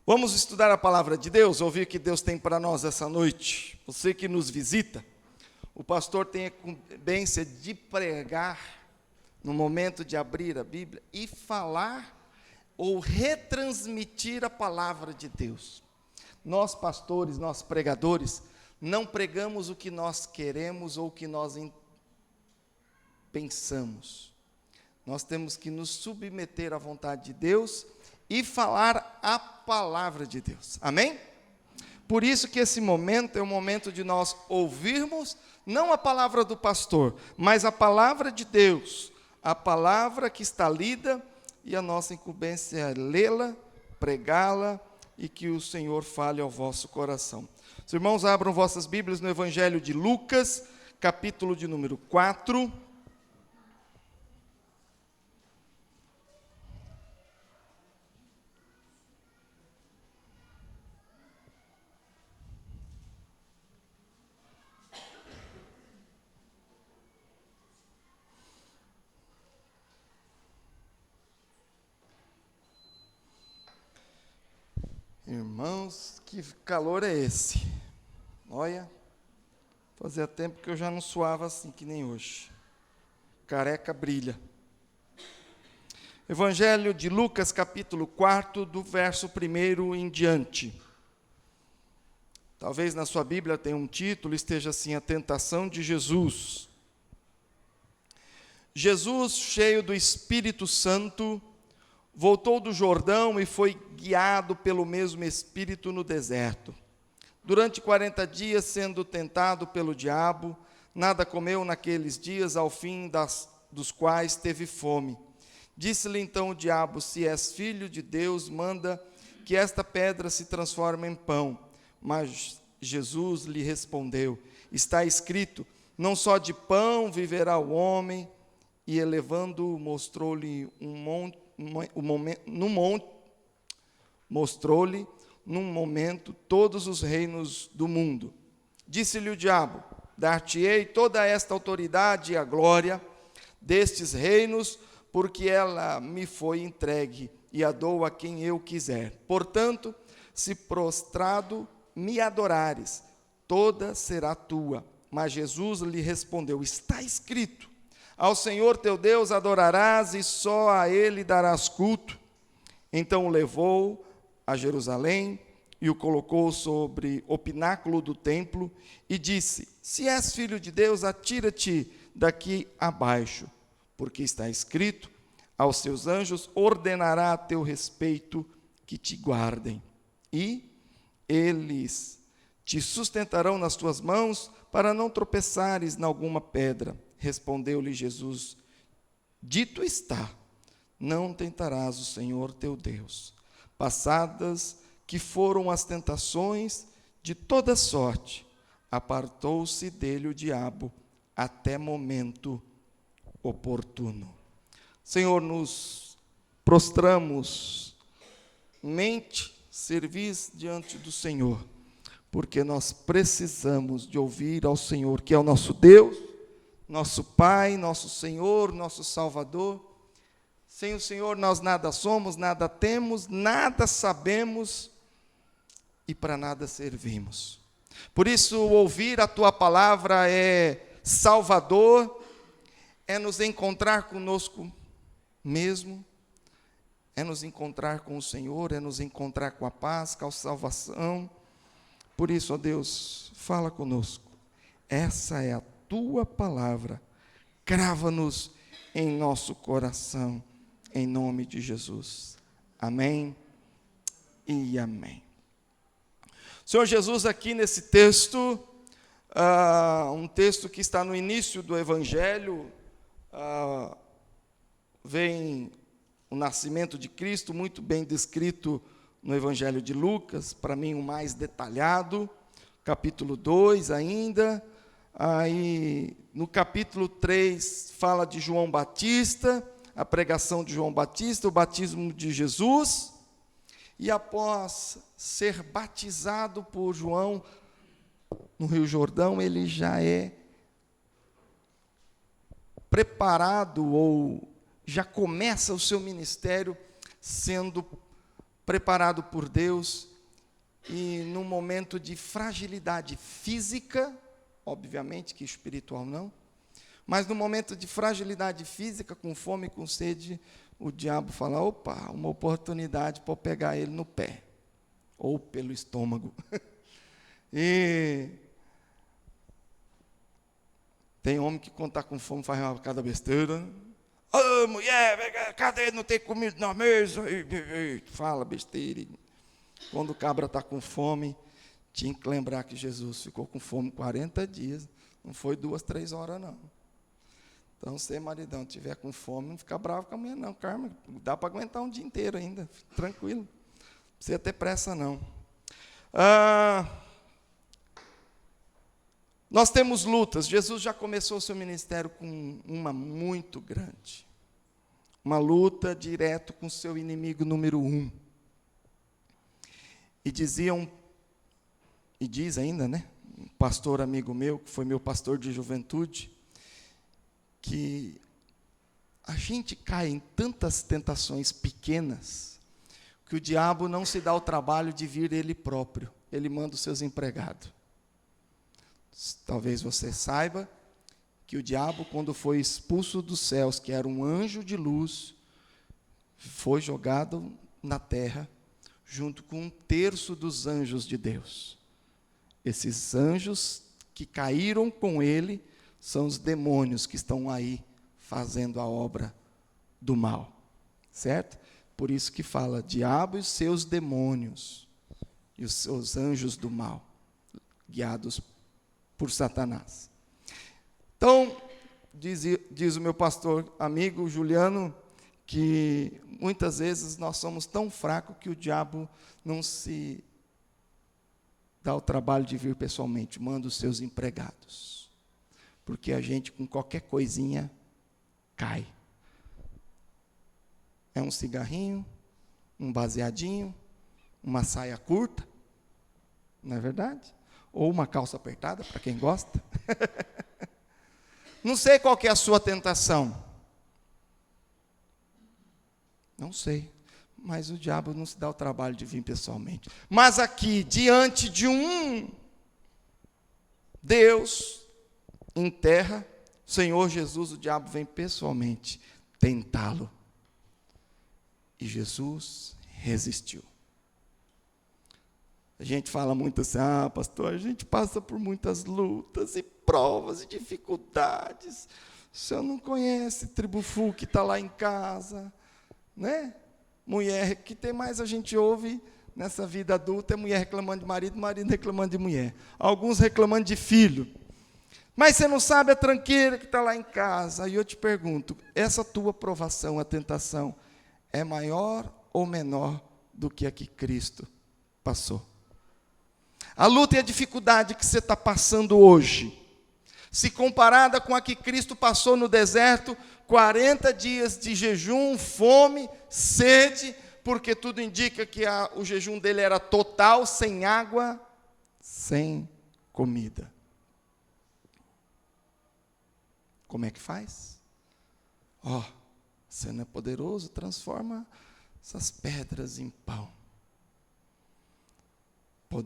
Vamos estudar a palavra de Deus, ouvir o que Deus tem para nós essa noite. Você que nos visita, o pastor tem a incumbência de pregar no momento de abrir a Bíblia e falar ou retransmitir a palavra de Deus. Nós pastores, nós pregadores, não pregamos o que nós queremos ou o que nós pensamos. Nós temos que nos submeter à vontade de Deus e falar a palavra de Deus. Amém? Por isso que esse momento é o momento de nós ouvirmos, não a palavra do pastor, mas a palavra de Deus, a palavra que está lida, e a nossa incumbência é lê-la, pregá-la, e que o Senhor fale ao vosso coração. Os irmãos, abram vossas Bíblias no Evangelho de Lucas, capítulo de número 4. Irmãos, que calor é esse? Olha, fazia tempo que eu já não suava assim que nem hoje. Careca brilha. Evangelho de Lucas, capítulo 4, do verso 1 em diante. Talvez na sua Bíblia tenha um título, esteja assim: a tentação de Jesus. Jesus, cheio do Espírito Santo, voltou do Jordão e foi guiado pelo mesmo Espírito no deserto. Durante 40 dias, sendo tentado pelo diabo, nada comeu naqueles dias, ao fim dos quais teve fome. Disse-lhe então o diabo: se és filho de Deus, manda que esta pedra se transforme em pão. Mas Jesus lhe respondeu: está escrito, não só de pão viverá o homem. E elevando-o, mostrou-lhe num momento todos os reinos do mundo. Disse-lhe o diabo: dar-te-ei toda esta autoridade e a glória destes reinos, porque ela me foi entregue, e a dou a quem eu quiser. Portanto, se prostrado me adorares, toda será tua. Mas Jesus lhe respondeu: está escrito, ao Senhor teu Deus adorarás, e só a Ele darás culto. Então o levou a Jerusalém e o colocou sobre o pináculo do templo e disse: se és filho de Deus, atira-te daqui abaixo, porque está escrito, aos seus anjos ordenará a teu respeito que te guardem, e eles te sustentarão nas tuas mãos, para não tropeçares em alguma pedra. Respondeu-lhe Jesus: dito está, não tentarás o Senhor teu Deus. Passadas que foram as tentações de toda sorte, apartou-se dele o diabo até momento oportuno. Senhor, nos prostramos, mente, servis diante do Senhor, porque nós precisamos de ouvir ao Senhor, que é o nosso Deus, nosso Pai, nosso Senhor, nosso Salvador. Sem o Senhor nós nada somos, nada temos, nada sabemos e para nada servimos. Por isso, ouvir a Tua palavra é salvador, é nos encontrar conosco mesmo, é nos encontrar com o Senhor, é nos encontrar com a paz, com a salvação. Por isso, ó Deus, fala conosco. Essa é a Tua palavra, crava-nos em nosso coração, em nome de Jesus. Amém e amém. Senhor Jesus, aqui nesse texto, um texto que está no início do Evangelho, vem o nascimento de Cristo, muito bem descrito no Evangelho de Lucas, para mim o mais detalhado, capítulo 2 ainda. Aí, no capítulo 3, fala de João Batista, a pregação de João Batista, o batismo de Jesus, e após ser batizado por João no Rio Jordão, ele já é preparado, ou já começa o seu ministério sendo preparado por Deus, e num momento de fragilidade física, obviamente que espiritual não, mas no momento de fragilidade física, com fome e com sede, o diabo fala, opa, uma oportunidade para eu pegar ele no pé, ou pelo estômago. E tem homem que quando está com fome faz uma cada besteira, né? Ô, mulher, cadê? Não tem comida na mesa? Fala besteira. Quando o cabra está com fome, tinha que lembrar que Jesus ficou com fome 40 dias. Não foi 2, 3 horas, não. Então, se maridão estiver com fome, não fica bravo com a mulher, não. Carmen, dá para aguentar um dia inteiro ainda. Tranquilo. Não precisa ter pressa, não. Nós temos lutas. Jesus já começou o seu ministério com uma muito grande. Uma luta direto com o seu inimigo número 1. E diziam, e diz ainda, né? Um pastor amigo meu, que foi meu pastor de juventude, que a gente cai em tantas tentações pequenas, que o diabo não se dá o trabalho de vir ele próprio. Ele manda os seus empregados. Talvez você saiba que o diabo, quando foi expulso dos céus, que era um anjo de luz, foi jogado na terra, junto com 1/3 dos anjos de Deus. Esses anjos que caíram com ele, são os demônios que estão aí, fazendo a obra do mal. Certo? Por isso que fala, diabo e os seus demônios, e os seus anjos do mal, guiados por Satanás. Então, diz o meu pastor amigo Juliano, que muitas vezes nós somos tão fracos que o diabo não se dá o trabalho de vir pessoalmente, manda os seus empregados. Porque a gente com qualquer coisinha cai. É um cigarrinho, um baseadinho, uma saia curta, não é verdade? Ou uma calça apertada, para quem gosta. Não sei qual que é a sua tentação. Não sei. Mas o diabo não se dá o trabalho de vir pessoalmente. Mas aqui, diante de um Deus em terra, Senhor Jesus, o diabo vem pessoalmente tentá-lo. E Jesus resistiu. A gente fala muito assim, pastor, a gente passa por muitas lutas e provas e dificuldades. O senhor não conhece Tribufu que está lá em casa, né? Mulher, que tem mais a gente ouve nessa vida adulta, é mulher reclamando de marido, marido reclamando de mulher. Alguns reclamando de filho. Mas você não sabe a tranqueira que está lá em casa. Aí eu te pergunto, essa tua provação, a tentação, é maior ou menor do que a que Cristo passou? A luta e a dificuldade que você está passando hoje, se comparada com a que Cristo passou no deserto, 40 dias de jejum, fome, sede, porque tudo indica que o jejum dele era total, sem água, sem comida. Como é que faz? Você não é poderoso, transforma essas pedras em pão.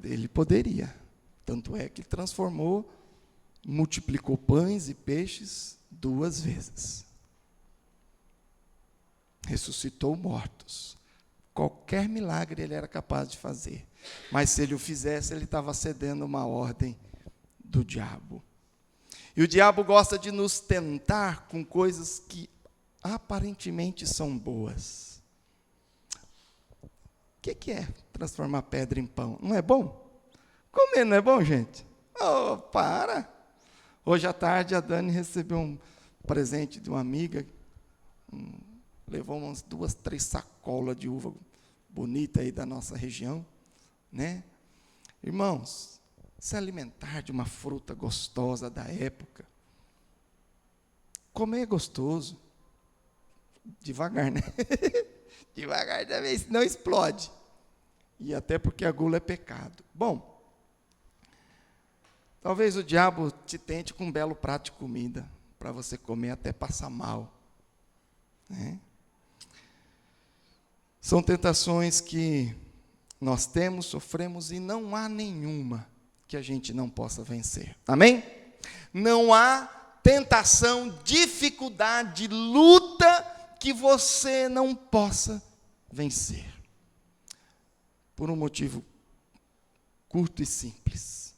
Ele poderia, tanto é que transformou, multiplicou pães e peixes 2 vezes. Ressuscitou mortos. Qualquer milagre ele era capaz de fazer. Mas se ele o fizesse, ele estava cedendo uma ordem do diabo. E o diabo gosta de nos tentar com coisas que aparentemente são boas. O que é transformar pedra em pão? Não é bom? Comer não é bom, gente? Para! Hoje à tarde a Dani recebeu um presente de uma amiga, levou umas 2, 3 sacolas de uva bonita aí da nossa região, né? Irmãos, se alimentar de uma fruta gostosa da época, comer é gostoso, devagar, né? Devagar também, senão explode. E até porque a gula é pecado. Bom, talvez o diabo te tente com um belo prato de comida, para você comer até passar mal, né? São tentações que nós temos, sofremos, e não há nenhuma que a gente não possa vencer. Amém? Não há tentação, dificuldade, luta que você não possa vencer. Por um motivo curto e simples.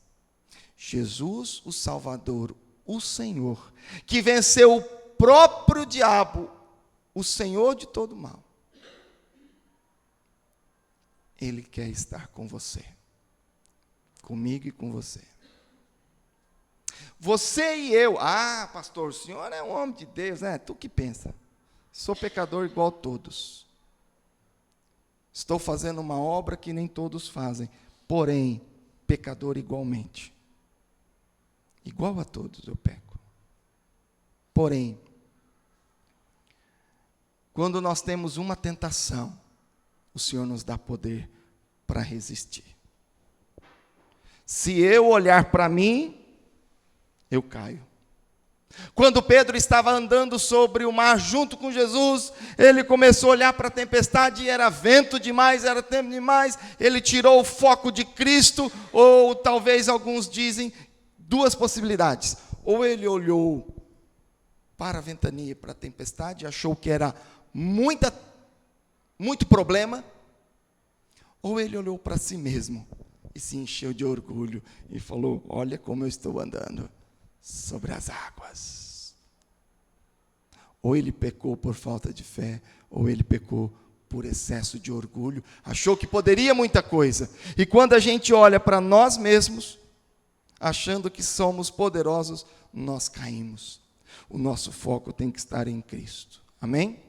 Jesus, o Salvador, o Senhor, que venceu o próprio diabo, o Senhor de todo mal, Ele quer estar com você, comigo e com você. Você e eu, pastor, o senhor é um homem de Deus, né? Tu que pensa? Sou pecador igual a todos. Estou fazendo uma obra que nem todos fazem, porém, pecador igualmente. Igual a todos eu peco. Porém, quando nós temos uma tentação, o Senhor nos dá poder para resistir. Se eu olhar para mim, eu caio. Quando Pedro estava andando sobre o mar junto com Jesus, ele começou a olhar para a tempestade e era vento demais, era tempo demais, ele tirou o foco de Cristo, ou talvez alguns dizem, duas possibilidades. Ou ele olhou para a ventania, para a tempestade, achou que era muito problema, ou ele olhou para si mesmo e se encheu de orgulho e falou: olha como eu estou andando sobre as águas. Ou ele pecou por falta de fé, ou ele pecou por excesso de orgulho, achou que poderia muita coisa. E quando a gente olha para nós mesmos, achando que somos poderosos, nós caímos. O nosso foco tem que estar em Cristo. Amém?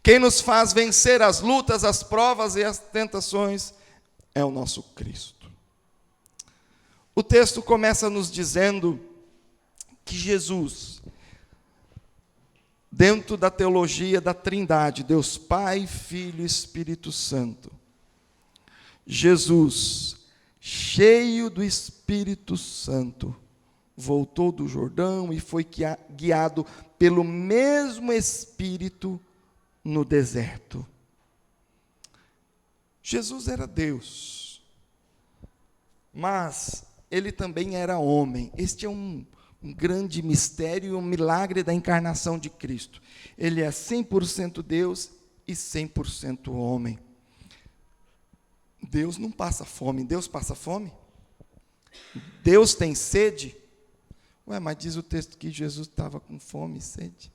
Quem nos faz vencer as lutas, as provas e as tentações é o nosso Cristo. O texto começa nos dizendo que Jesus, dentro da teologia da Trindade, Deus Pai, Filho e Espírito Santo, Jesus, cheio do Espírito Santo, voltou do Jordão e foi guiado pelo mesmo Espírito no deserto. Jesus era Deus, mas ele também era homem. Este é um grande mistério e um milagre da encarnação de Cristo. Ele é 100% Deus e 100% homem. Deus não passa fome. Deus passa fome? Deus tem sede? Mas diz o texto que Jesus estava com fome e sede.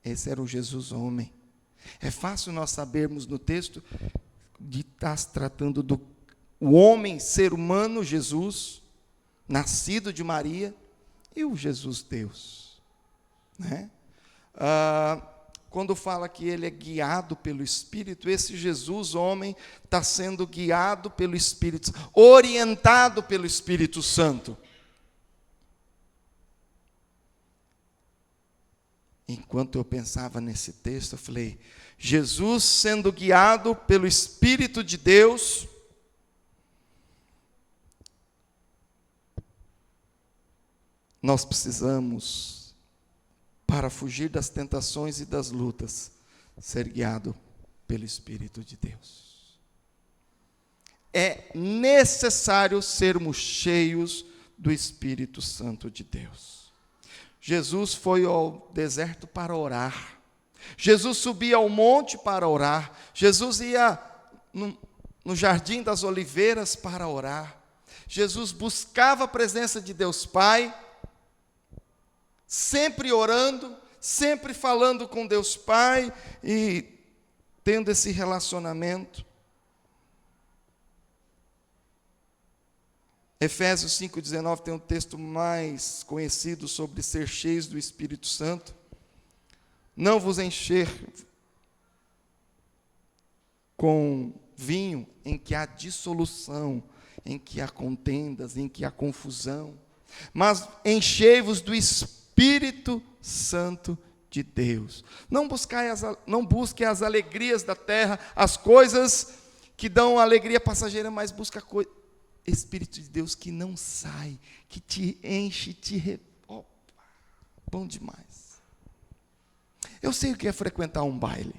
Esse era o Jesus homem. É fácil nós sabermos no texto de estar se tratando do homem, ser humano, Jesus, nascido de Maria, e o Jesus Deus. Né? Quando fala que ele é guiado pelo Espírito, esse Jesus homem está sendo guiado pelo Espírito, orientado pelo Espírito Santo. Enquanto eu pensava nesse texto, eu falei: Jesus sendo guiado pelo Espírito de Deus, nós precisamos, para fugir das tentações e das lutas, ser guiado pelo Espírito de Deus. É necessário sermos cheios do Espírito Santo de Deus. Jesus foi ao deserto para orar. Jesus subia ao monte para orar. Jesus ia no jardim das oliveiras para orar. Jesus buscava a presença de Deus Pai, sempre orando, sempre falando com Deus Pai e tendo esse relacionamento. Efésios 5,19 tem um texto mais conhecido sobre ser cheios do Espírito Santo. Não vos encher com vinho em que há dissolução, em que há contendas, em que há confusão, mas enchei-vos do Espírito Santo de Deus. Não busque as alegrias da terra, as coisas que dão alegria passageira, mas busca Espírito de Deus que não sai, que te enche, bom demais. Eu sei o que é frequentar um baile.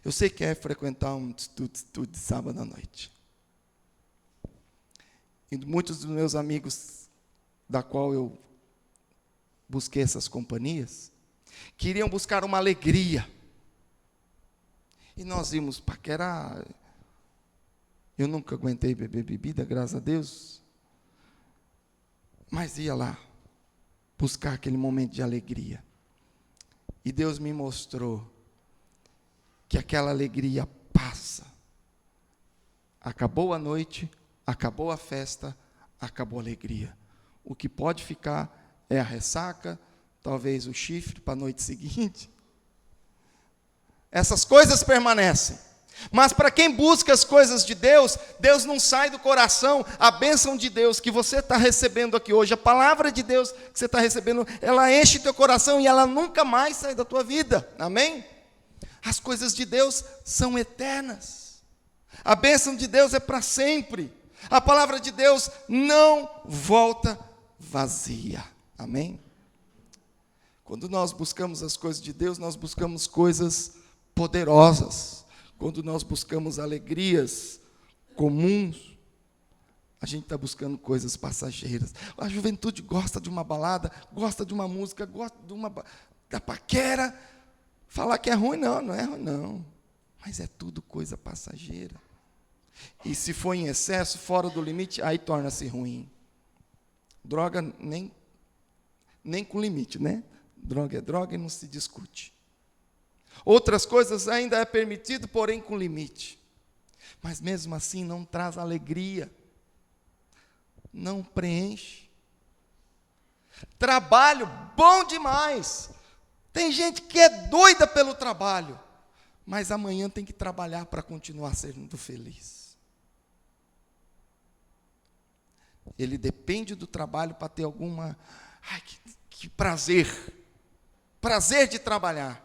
Eu sei que é frequentar um estudo de sábado à noite. E muitos dos meus amigos, da qual eu busquei essas companhias, queriam buscar uma alegria. E nós íamos paquerar. Eu nunca aguentei beber bebida, graças a Deus. Mas ia lá, buscar aquele momento de alegria. E Deus me mostrou que aquela alegria passa. Acabou a noite, acabou a festa, acabou a alegria. O que pode ficar é a ressaca, talvez o chifre para a noite seguinte. Essas coisas permanecem. Mas para quem busca as coisas de Deus, Deus não sai do coração. A bênção de Deus que você está recebendo aqui hoje, a palavra de Deus que você está recebendo, ela enche teu coração e ela nunca mais sai da tua vida. Amém? As coisas de Deus são eternas. A bênção de Deus é para sempre. A palavra de Deus não volta vazia. Amém? Quando nós buscamos as coisas de Deus, nós buscamos coisas poderosas. Quando nós buscamos alegrias comuns, a gente está buscando coisas passageiras. A juventude gosta de uma balada, gosta de uma música, gosta da paquera. Falar que é ruim, não é ruim, não. Mas é tudo coisa passageira. E se for em excesso, fora do limite, aí torna-se ruim. Droga nem com limite, né? Droga é droga e não se discute. Outras coisas ainda é permitido, porém com limite. Mas mesmo assim não traz alegria. Não preenche. Trabalho bom demais. Tem gente que é doida pelo trabalho, mas amanhã tem que trabalhar para continuar sendo feliz. Ele depende do trabalho para ter alguma... Ai, que prazer. Prazer de trabalhar.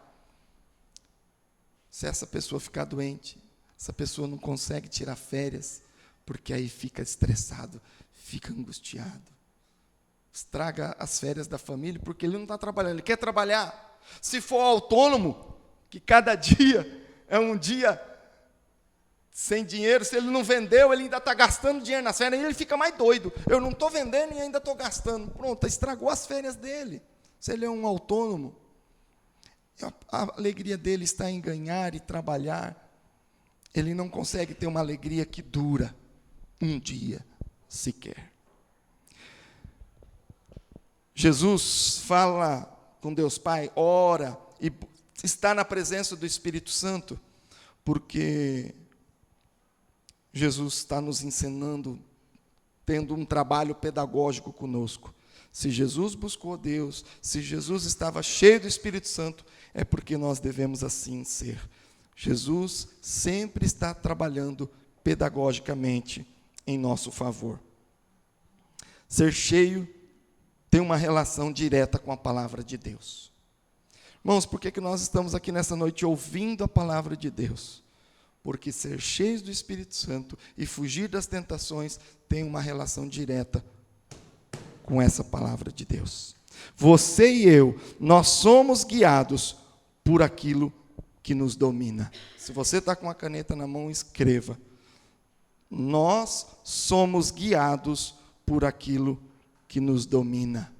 Se essa pessoa ficar doente, essa pessoa não consegue tirar férias, porque aí fica estressado, fica angustiado. Estraga as férias da família, porque ele não está trabalhando, ele quer trabalhar. Se for autônomo, que cada dia é um dia sem dinheiro, se ele não vendeu, ele ainda está gastando dinheiro nas férias, aí ele fica mais doido. Eu não estou vendendo e ainda estou gastando. Pronto, estragou as férias dele. Se ele é um autônomo, a alegria dele está em ganhar e trabalhar. Ele não consegue ter uma alegria que dura um dia sequer. Jesus fala com Deus Pai, ora, e está na presença do Espírito Santo, porque Jesus está nos ensinando, tendo um trabalho pedagógico conosco. Se Jesus buscou Deus, se Jesus estava cheio do Espírito Santo, é porque nós devemos assim ser. Jesus sempre está trabalhando pedagogicamente em nosso favor. Ser cheio tem uma relação direta com a palavra de Deus. Irmãos, por que nós estamos aqui nessa noite ouvindo a palavra de Deus? Porque ser cheios do Espírito Santo e fugir das tentações tem uma relação direta com essa palavra de Deus. Você e eu, nós somos guiados por aquilo que nos domina. Se você está com a caneta na mão, escreva. Nós somos guiados por aquilo que nos domina.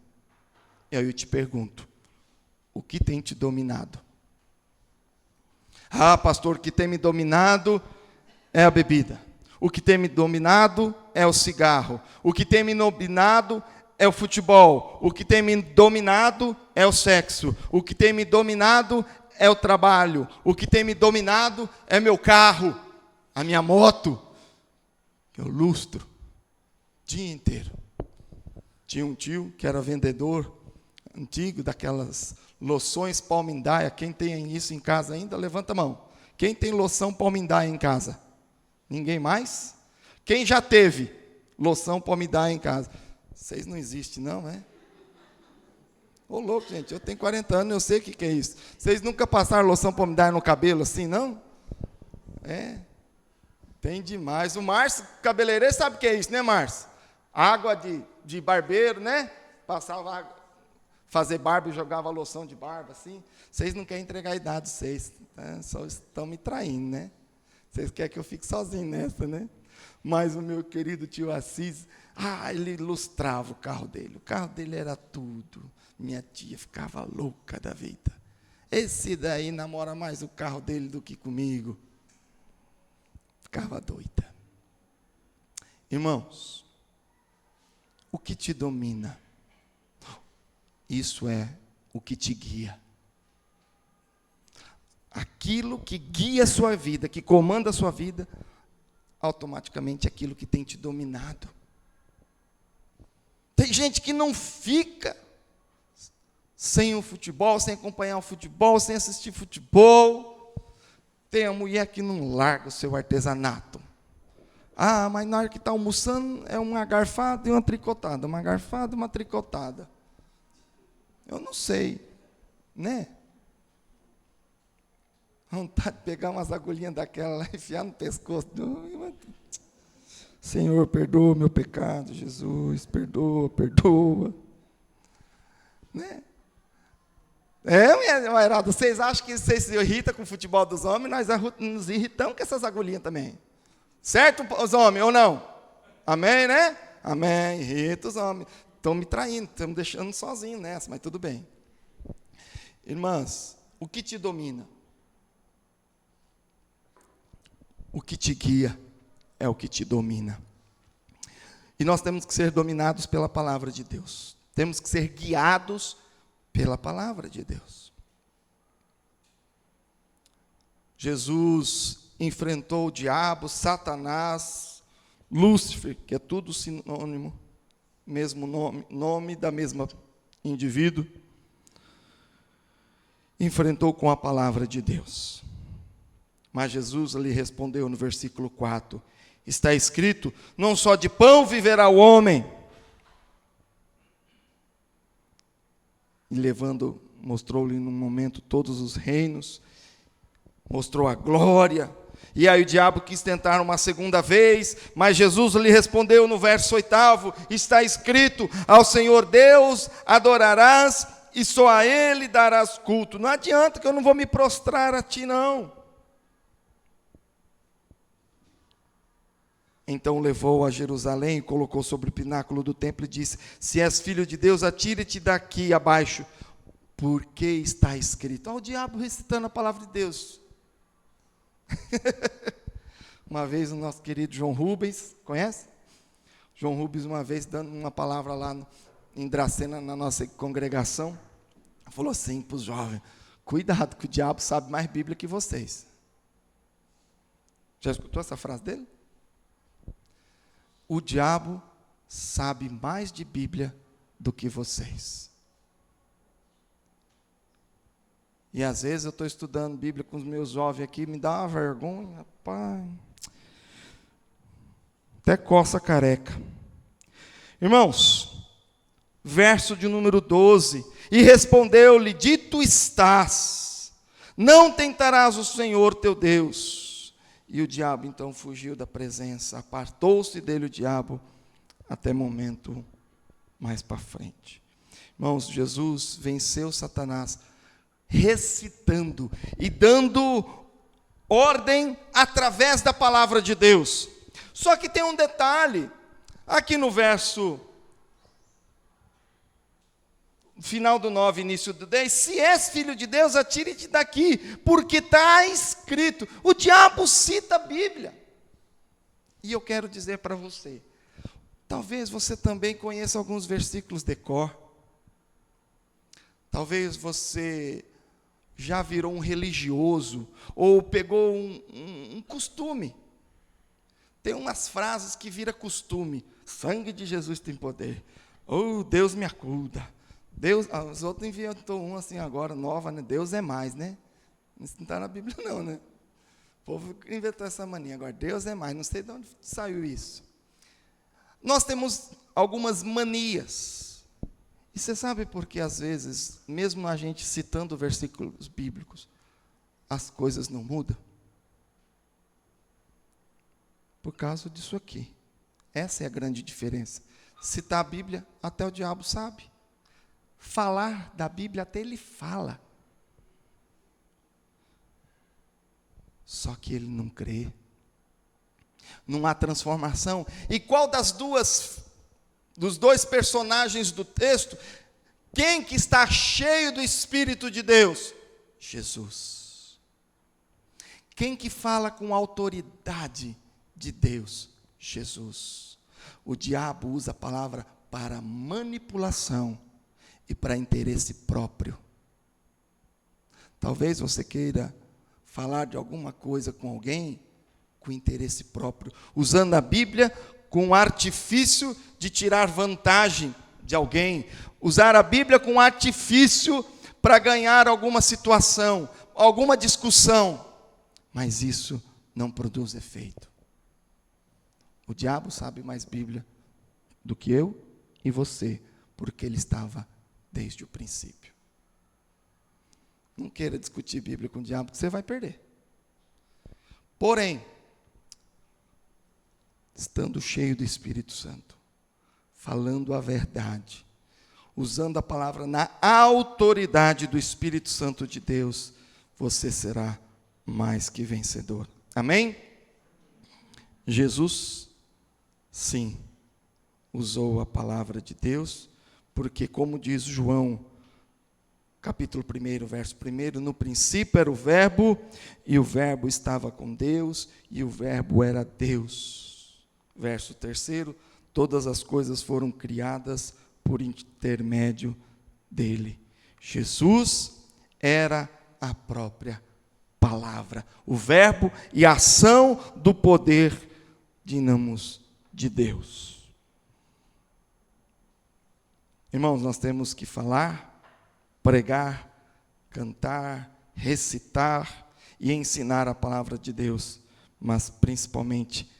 E aí eu te pergunto, o que tem te dominado? Ah, pastor, o que tem me dominado é a bebida. O que tem me dominado é o cigarro. O que tem me dominado é o futebol. O que tem me dominado é o sexo. O que tem me dominado é o trabalho. O que tem me dominado é meu carro, a minha moto, que eu lustro o dia inteiro. Tinha um tio que era vendedor antigo daquelas loções Palmindaia. Quem tem isso em casa ainda, levanta a mão. Quem tem loção Palmindaia em casa? Ninguém mais? Quem já teve loção Palmindaia em casa? Vocês não existem, não, é? Ô, louco, gente, eu tenho 40 anos, eu sei o que é isso. Vocês nunca passaram loção Palmindaia no cabelo assim, não? É, tem demais. O Márcio, cabeleireiro, sabe o que é isso, né, Márcio? Água de barbeiro, né? Passava água. fazer barba e jogava loção de barba, assim. Vocês não querem entregar a idade, vocês, né? Só estão me traindo, né? Vocês querem que eu fique sozinho nessa, né? Mas o meu querido tio Assis, ele ilustrava o carro dele. O carro dele era tudo. Minha tia ficava louca da vida. Esse daí namora mais o carro dele do que comigo. Ficava doida. Irmãos, o que te domina? Isso é o que te guia. Aquilo que guia a sua vida, que comanda a sua vida, automaticamente é aquilo que tem te dominado. Tem gente que não fica sem o futebol, sem acompanhar o futebol, sem assistir futebol. Tem a mulher que não larga o seu artesanato. Mas na hora que está almoçando, é uma garfada e uma tricotada. Uma garfada e uma tricotada. Eu não sei, né? Vontade de pegar umas agulhinhas daquela lá e enfiar no pescoço. Senhor, perdoa o meu pecado, Jesus, perdoa, perdoa. Né? Heraldo, vocês acham que vocês se irritam com o futebol dos homens? Nós nos irritamos com essas agulhinhas também. Certo, os homens, ou não? Amém, né? Amém, irrita os homens. Estão me traindo, estão me deixando sozinho nessa, mas tudo bem. Irmãs, o que te domina? O que te guia é o que te domina. E nós temos que ser dominados pela palavra de Deus. Temos que ser guiados pela palavra de Deus. Jesus enfrentou o diabo, Satanás, Lúcifer, que é tudo sinônimo, mesmo nome da mesma indivíduo, enfrentou com a palavra de Deus. Mas Jesus lhe respondeu no versículo 4, está escrito, não só de pão viverá o homem. E mostrou-lhe num momento todos os reinos, mostrou a glória. E aí o diabo quis tentar uma segunda vez, mas Jesus lhe respondeu no verso 8, está escrito, ao Senhor Deus adorarás, e só a Ele darás culto. Não adianta que eu não vou me prostrar a ti, não. Então levou a Jerusalém, colocou sobre o pináculo do templo e disse, se és filho de Deus, atire-te daqui abaixo, porque está escrito. Olha o diabo recitando a palavra de Deus. Uma vez o nosso querido João Rubens, conhece? João Rubens uma vez dando uma palavra lá em Dracena, na nossa congregação, falou assim para os jovens, cuidado que o diabo sabe mais Bíblia que vocês. Já escutou essa frase dele? O diabo sabe mais de Bíblia do que vocês. E às vezes eu estou estudando Bíblia com os meus jovens aqui, me dá uma vergonha, rapaz. Até coça a careca. Irmãos, verso de número 12. E respondeu-lhe, dito estás, não tentarás o Senhor teu Deus. E o diabo então fugiu da presença, apartou-se dele o diabo, até momento mais para frente. Irmãos, Jesus venceu Satanás, recitando e dando ordem através da palavra de Deus. Só que tem um detalhe, aqui no verso final do 9, início do 10, se és filho de Deus, atire-te daqui, porque está escrito. O diabo cita a Bíblia. E eu quero dizer para você, talvez você também conheça alguns versículos de cor. Talvez você já virou um religioso, ou pegou um costume. Tem umas frases que vira costume. Sangue de Jesus tem poder. Oh, Deus me acuda. Deus, os outros inventou um assim agora, nova, né? Deus é mais, né? Isso não está na Bíblia não, né? O povo inventou essa mania agora, Deus é mais, não sei de onde saiu isso. Nós temos algumas manias. E você sabe por que às vezes, mesmo a gente citando versículos bíblicos, as coisas não mudam? Por causa disso aqui. Essa é a grande diferença. Citar a Bíblia, até o diabo sabe. falar da Bíblia, até ele fala. Só que ele não crê. Não há transformação. E qual dos dois personagens do texto, quem que está cheio do Espírito de Deus? Jesus. Quem que fala com autoridade de Deus? Jesus. O diabo usa a palavra para manipulação e para interesse próprio. Talvez você queira falar de alguma coisa com alguém com interesse próprio, usando a Bíblia com o artifício de tirar vantagem de alguém, usar a Bíblia com artifício para ganhar alguma situação, alguma discussão, mas isso não produz efeito. O diabo sabe mais Bíblia do que eu e você, porque ele estava desde o princípio. Não queira discutir Bíblia com o diabo, porque você vai perder. Porém, estando cheio do Espírito Santo, falando a verdade, usando a palavra na autoridade do Espírito Santo de Deus, você será mais que vencedor. Amém? Jesus, sim, usou a palavra de Deus, porque como diz João, capítulo 1, verso 1, no princípio era o verbo, e o verbo estava com Deus, e o verbo era Deus. Verso 3, todas as coisas foram criadas por intermédio dele. Jesus era a própria palavra, o verbo e a ação do poder dinamos de Deus. Irmãos, nós temos que falar, pregar, cantar, recitar e ensinar a palavra de Deus, mas principalmente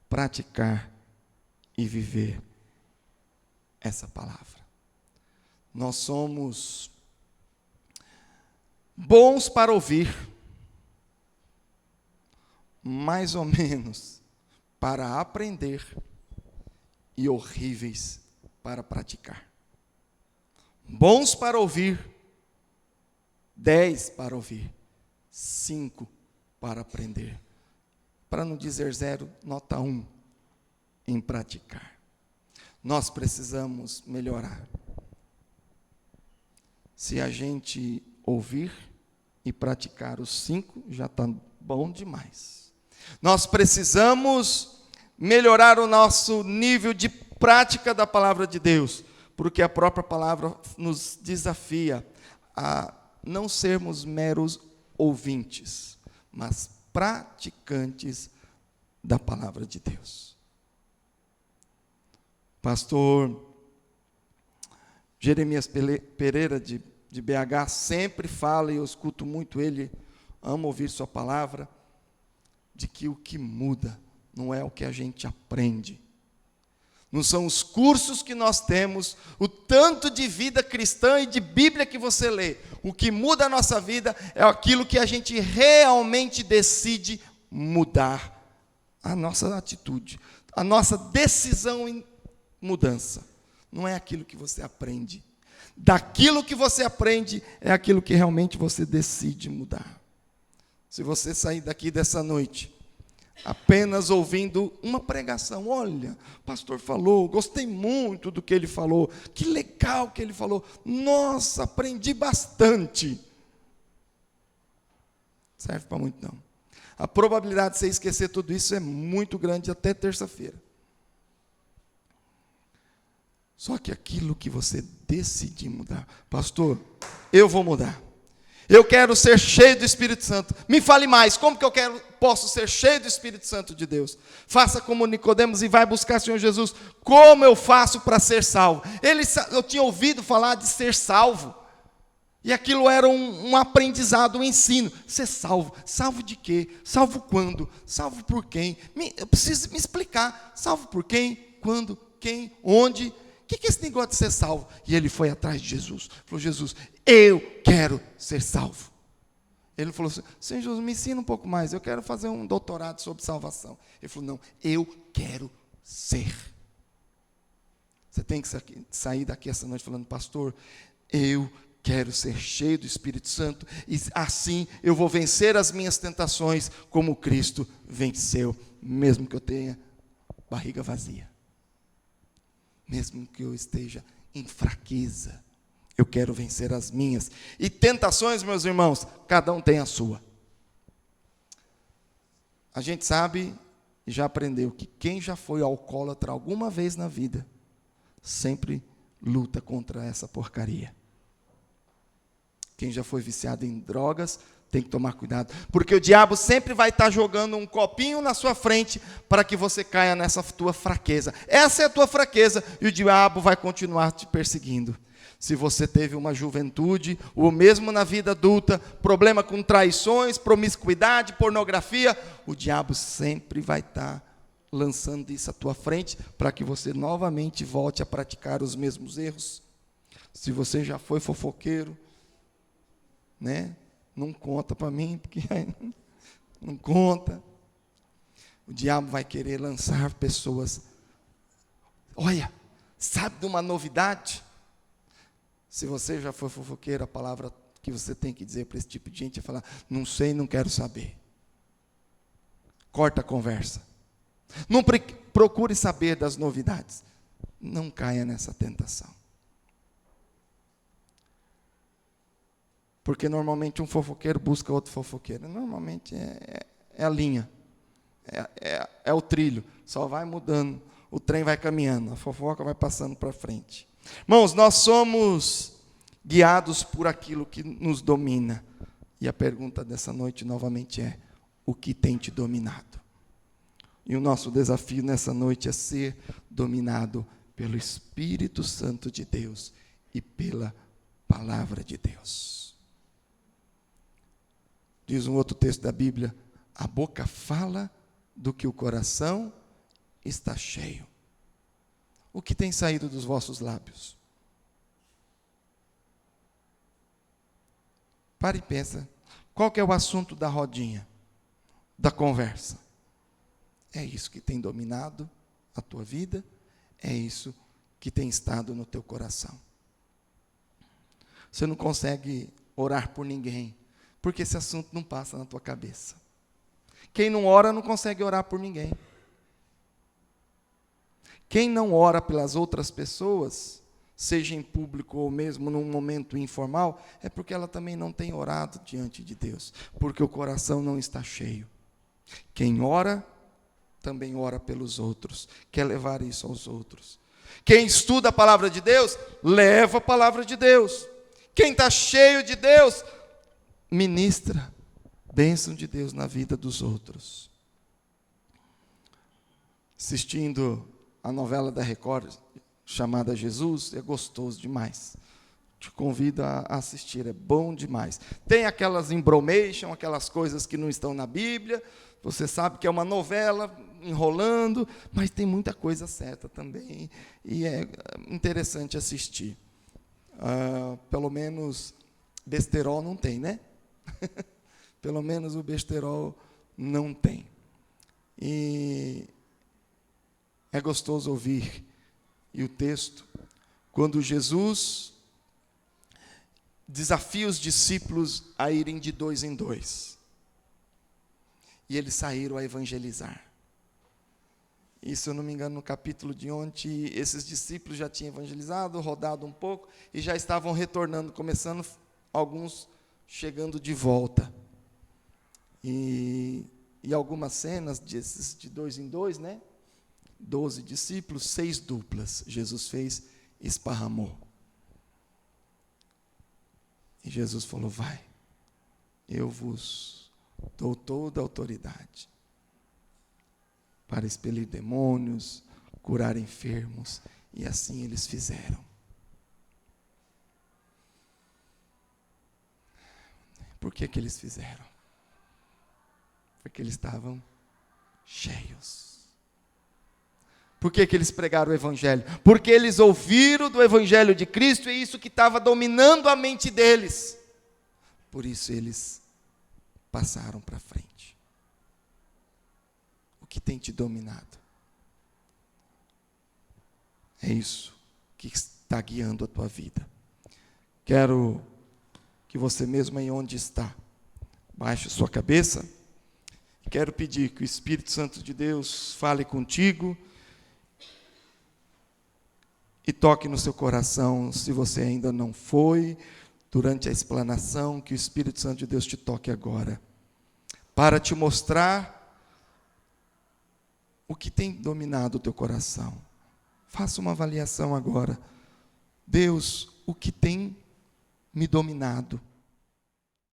praticar e viver essa palavra. Nós somos bons para ouvir, mais ou menos para aprender e horríveis para praticar. Bons para ouvir, 10 para ouvir, 5 para aprender. Para não dizer 0, nota 1 em praticar. Nós precisamos melhorar. Se a gente ouvir e praticar os 5, já está bom demais. Nós precisamos melhorar o nosso nível de prática da palavra de Deus, porque a própria palavra nos desafia a não sermos meros ouvintes, mas praticantes da palavra de Deus. Pastor Jeremias Pereira, de BH, sempre fala, e eu escuto muito ele, amo ouvir sua palavra, de que o que muda não é o que a gente aprende, não são os cursos que nós temos, o tanto de vida cristã e de Bíblia que você lê. O que muda a nossa vida é aquilo que a gente realmente decide mudar. A nossa atitude, a nossa decisão em mudança. Não é aquilo que você aprende. Daquilo que você aprende é aquilo que realmente você decide mudar. Se você sair daqui dessa noite apenas ouvindo uma pregação, olha, o pastor falou, gostei muito do que ele falou, que legal que ele falou, nossa, aprendi bastante. Serve para muito não. A probabilidade de você esquecer tudo isso é muito grande até terça-feira. Só que aquilo que você decidir mudar, pastor, eu vou mudar. Eu quero ser cheio do Espírito Santo. Me fale mais, como que posso ser cheio do Espírito Santo de Deus? Faça como Nicodemos e vai buscar o Senhor Jesus. Como eu faço para ser salvo? Eu tinha ouvido falar de ser salvo. E aquilo era um aprendizado, um ensino. Ser salvo. Salvo de quê? Salvo quando? Salvo por quem? Eu preciso me explicar. Salvo por quem? Quando? Quem? Onde? O que é esse negócio de ser salvo? E ele foi atrás de Jesus. Falou, Jesus, eu quero ser salvo. Ele falou assim, Senhor Jesus, me ensina um pouco mais. Eu quero fazer um doutorado sobre salvação. Ele falou, não, eu quero ser. Você tem que sair daqui essa noite falando, pastor, Eu quero ser cheio do Espírito Santo e assim eu vou vencer as minhas tentações como Cristo venceu, mesmo que eu tenha barriga vazia. Mesmo que eu esteja em fraqueza, eu quero vencer as minhas. E tentações, meus irmãos, cada um tem a sua. A gente sabe e já aprendeu que quem já foi alcoólatra alguma vez na vida, sempre luta contra essa porcaria. Quem já foi viciado em drogas, tem que tomar cuidado, porque o diabo sempre vai estar jogando um copinho na sua frente, para que você caia nessa tua fraqueza. Essa é a tua fraqueza, e o diabo vai continuar te perseguindo. Se você teve uma juventude, ou mesmo na vida adulta, problema com traições, promiscuidade, pornografia, o diabo sempre vai estar lançando isso à tua frente, para que você novamente volte a praticar os mesmos erros. Se você já foi fofoqueiro, né? Não conta para mim, porque não conta. O diabo vai querer lançar pessoas. Olha, sabe de uma novidade? Se você já foi fofoqueiro, a palavra que você tem que dizer para esse tipo de gente é falar: não sei, não quero saber. Corta a conversa. Não procure saber das novidades. Não caia nessa tentação. Porque normalmente um fofoqueiro busca outro fofoqueiro. Normalmente é a linha. É o trilho. Só vai mudando. O trem vai caminhando. A fofoca vai passando para frente. Irmãos, nós somos guiados por aquilo que nos domina. E a pergunta dessa noite novamente é: o que tem te dominado? E o nosso desafio nessa noite é ser dominado pelo Espírito Santo de Deus e pela Palavra de Deus. Diz um outro texto da Bíblia: a boca fala do que o coração está cheio. O que tem saído dos vossos lábios? Para e pensa, qual que é o assunto da rodinha, da conversa? É isso que tem dominado a tua vida? É isso que tem estado no teu coração? Você não consegue orar por ninguém, porque esse assunto não passa na tua cabeça. Quem não ora não consegue orar por ninguém. Quem não ora pelas outras pessoas, seja em público ou mesmo num momento informal, é porque ela também não tem orado diante de Deus, porque o coração não está cheio. Quem ora, também ora pelos outros, quer levar isso aos outros. Quem estuda a palavra de Deus, leva a palavra de Deus. Quem está cheio de Deus, ministra bênção de Deus na vida dos outros. Assistindo a novela da Record chamada Jesus, é gostoso demais. Te convido a assistir, é bom demais. Tem aquelas embromation, aquelas coisas que não estão na Bíblia, você sabe que é uma novela enrolando, mas tem muita coisa certa também, e é interessante assistir. Pelo menos besterol não tem, né? Pelo menos o besterol não tem. E é gostoso ouvir. E o texto, quando Jesus desafia os discípulos a irem de 2 em 2. E eles saíram a evangelizar. E, se eu não me engano, no capítulo de ontem, esses discípulos já tinham evangelizado, rodado um pouco, e já estavam retornando, começando, alguns chegando de volta. E algumas cenas desses de 2 em 2, né? 12 discípulos, 6 duplas. Jesus fez, esparramou. E Jesus falou: vai, eu vos dou toda a autoridade para expelir demônios, curar enfermos. E assim eles fizeram. Por que eles fizeram? Porque eles estavam cheios. Por que eles pregaram o Evangelho? Porque eles ouviram do Evangelho de Cristo, e isso que estava dominando a mente deles. Por isso eles passaram para frente. O que tem te dominado? É isso que está guiando a tua vida. Quero que você mesmo aí onde está, baixe sua cabeça. Quero pedir que o Espírito Santo de Deus fale contigo e toque no seu coração. Se você ainda não foi, durante a explanação, que o Espírito Santo de Deus te toque agora, para te mostrar o que tem dominado o teu coração. Faça uma avaliação agora. Deus, o que tem me dominado?